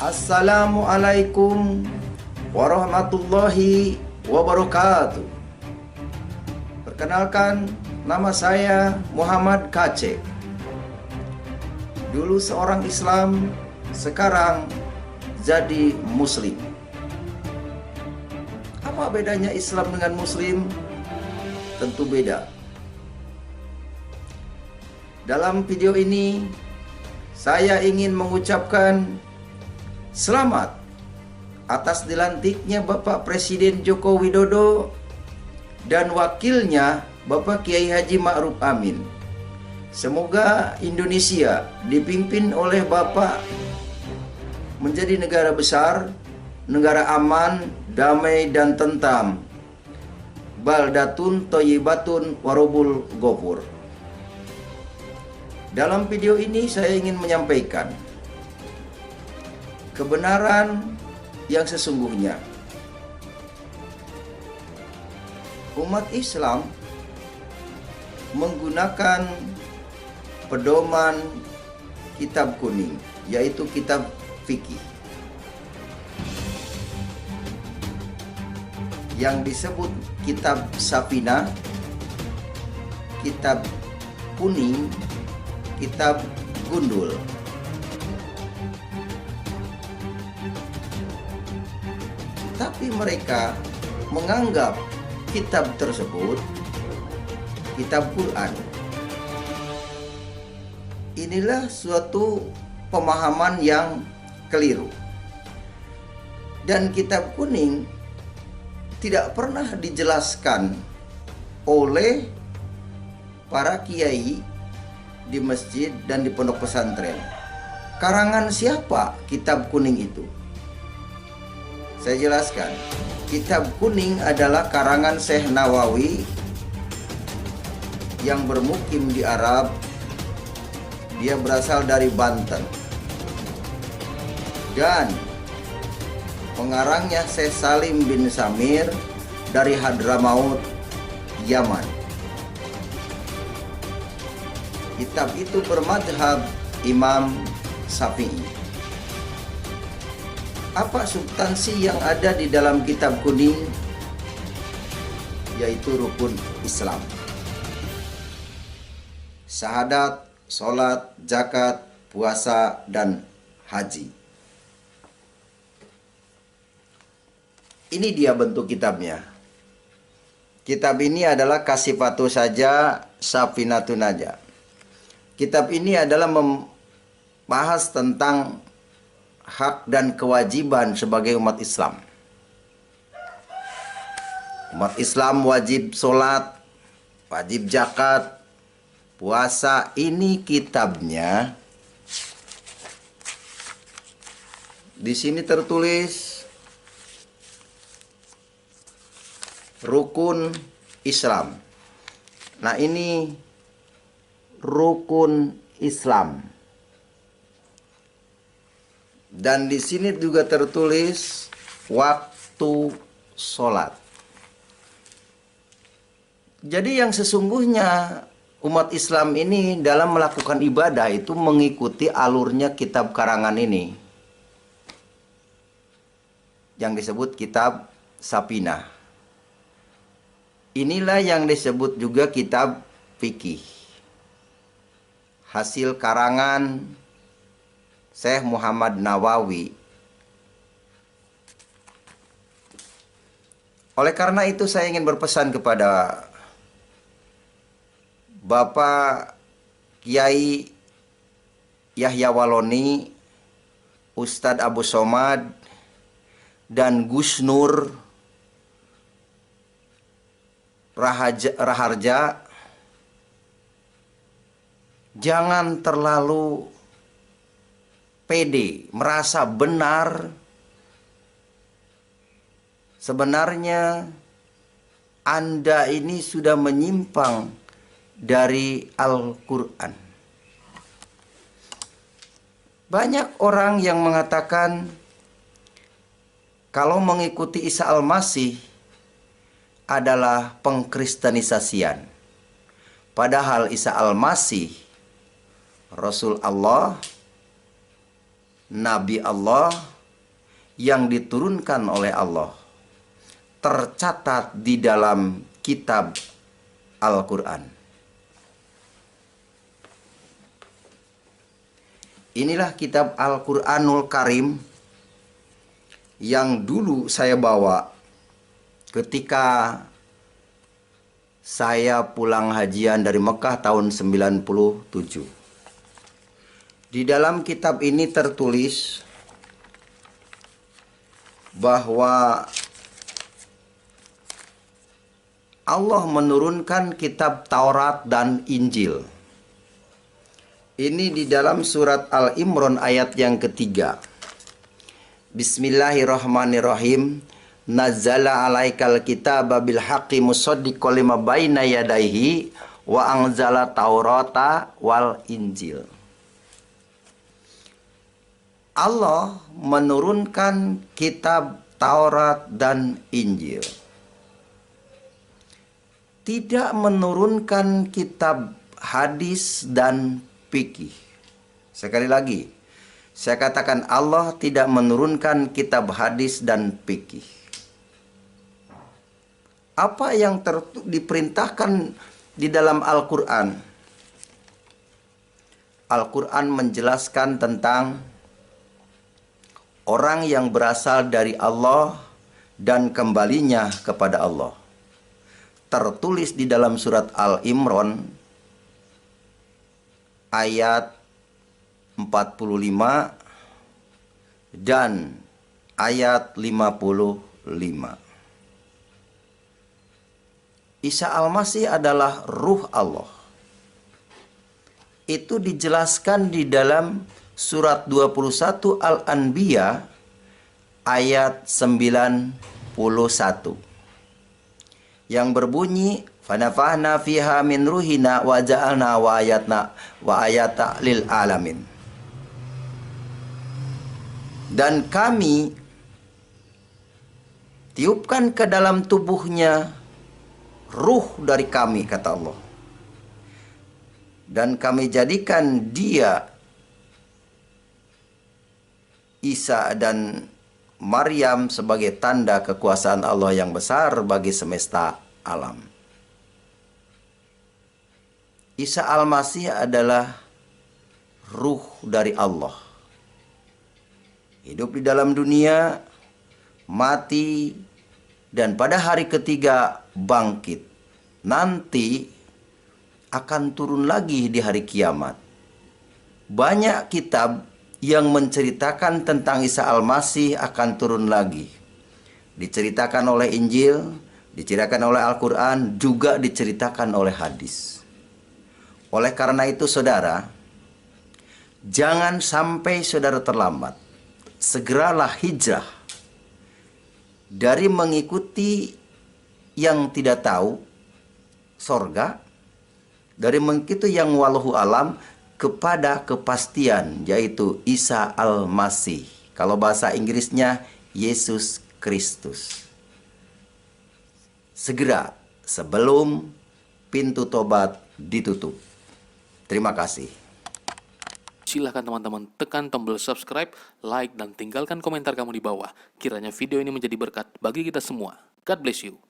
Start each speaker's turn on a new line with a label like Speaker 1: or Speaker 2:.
Speaker 1: Assalamualaikum warahmatullahi wabarakatuh. Perkenalkan, nama saya Muhammad Kacek. Dulu seorang Islam, sekarang jadi Muslim. Apa bedanya Islam dengan Muslim? Tentu beda. Dalam video ini, saya ingin mengucapkan selamat atas dilantiknya Bapak Presiden Joko Widodo dan wakilnya Bapak Kiai Haji Ma'ruf Amin. Semoga Indonesia dipimpin oleh Bapak menjadi negara besar, negara aman, damai dan tentram. Baldatun thayyibatun warabul ghafur. Dalam video ini saya ingin menyampaikan kebenaran yang sesungguhnya. Umat Islam menggunakan pedoman kitab kuning, yaitu kitab fikih yang disebut kitab Safinah, kitab kuning, kitab gundul. Tapi mereka menganggap kitab tersebut kitab Quran. Inilah suatu pemahaman yang keliru. Dan kitab kuning tidak pernah dijelaskan oleh para kiai di masjid dan di pondok pesantren. Karangan siapa kitab kuning itu? Saya jelaskan. Kitab kuning adalah karangan Syekh Nawawi yang bermukim di Arab. Dia berasal dari Banten. Dan pengarangnya Syekh Salim bin Samir dari Hadramaut, Yaman. Kitab itu bermadhab Imam Syafi'i. Apa substansi yang ada di dalam kitab kuning? Yaitu rukun Islam. Syahadat, sholat, zakat, puasa, dan haji. Ini dia bentuk kitabnya. Kitab ini adalah Kasifatu saja, Safinatun aja. Kitab ini adalah membahas tentang hak dan kewajiban sebagai umat Islam. Umat Islam wajib sholat, wajib zakat, puasa. Ini kitabnya. Di sini tertulis rukun Islam. Nah, ini rukun Islam. Dan di sini juga tertulis waktu sholat. Jadi yang sesungguhnya umat Islam ini dalam melakukan ibadah itu mengikuti alurnya kitab karangan ini, yang disebut kitab Safinah. Inilah yang disebut juga kitab fikih, hasil karangan Syekh Muhammad Nawawi. Oleh karena itu saya ingin berpesan kepada Bapak Kiai Yahya Waloni, Ustadz Abu Somad, dan Gus Nur Raharja, jangan terlalu pede, merasa benar. Sebenarnya Anda ini sudah menyimpang dari Al-Quran. Banyak orang yang mengatakan kalau mengikuti Isa Al-Masih adalah pengkristenisasian. Padahal Isa Al-Masih Rasul Allah, Nabi Allah, yang diturunkan oleh Allah tercatat di dalam kitab Al-Quran. Inilah kitab Al-Quranul Karim yang dulu saya bawa ketika saya pulang hajian dari Mekah tahun 97. Di dalam kitab ini tertulis bahwa Allah menurunkan kitab Taurat dan Injil. Ini di dalam surat Al-Imran ayat yang ketiga. Bismillahirrahmanirrahim. Nazzala alaikal kitaba bil haqqi musaddiqan lima baina yadayhi wa anzala Taurata wal Injil. Allah menurunkan kitab Taurat dan Injil. Tidak menurunkan kitab hadis dan fikih. Sekali lagi, saya katakan Allah tidak menurunkan kitab hadis dan fikih. Apa yang diperintahkan di dalam Al-Quran? Al-Quran menjelaskan tentang orang yang berasal dari Allah dan kembalinya kepada Allah. Tertulis di dalam surat Al-Imran ayat 45 dan ayat 55. Isa Al-Masih adalah ruh Allah. Itu dijelaskan di dalam surat 21 Al-Anbiya ayat 91. Yang berbunyi fanafahna fiha min ruhina wa ja'alna wa ayata lil alamin. Dan kami tiupkan ke dalam tubuhnya ruh dari kami, kata Allah. Dan kami jadikan dia, Isa dan Maryam, sebagai tanda kekuasaan Allah yang besar bagi semesta alam. Isa Al-Masih adalah ruh dari Allah. Hidup di dalam dunia, mati, dan pada hari ketiga bangkit. Nanti akan turun lagi di hari kiamat. Banyak kitab yang menceritakan tentang Isa Al-Masih akan turun lagi. Diceritakan oleh Injil, diceritakan oleh Al-Quran, juga diceritakan oleh hadis. Oleh karena itu saudara, jangan sampai saudara terlambat. Segeralah hijrah dari mengikuti yang tidak tahu sorga, dari mengikuti yang wallahu alam, kepada kepastian, yaitu Isa Al-Masih. Kalau bahasa Inggrisnya Yesus Kristus. Segera sebelum pintu tobat ditutup. Terima kasih.
Speaker 2: Silahkan teman-teman tekan tombol subscribe, like, dan tinggalkan komentar kamu di bawah. Kiranya video ini menjadi berkat bagi kita semua. God bless you.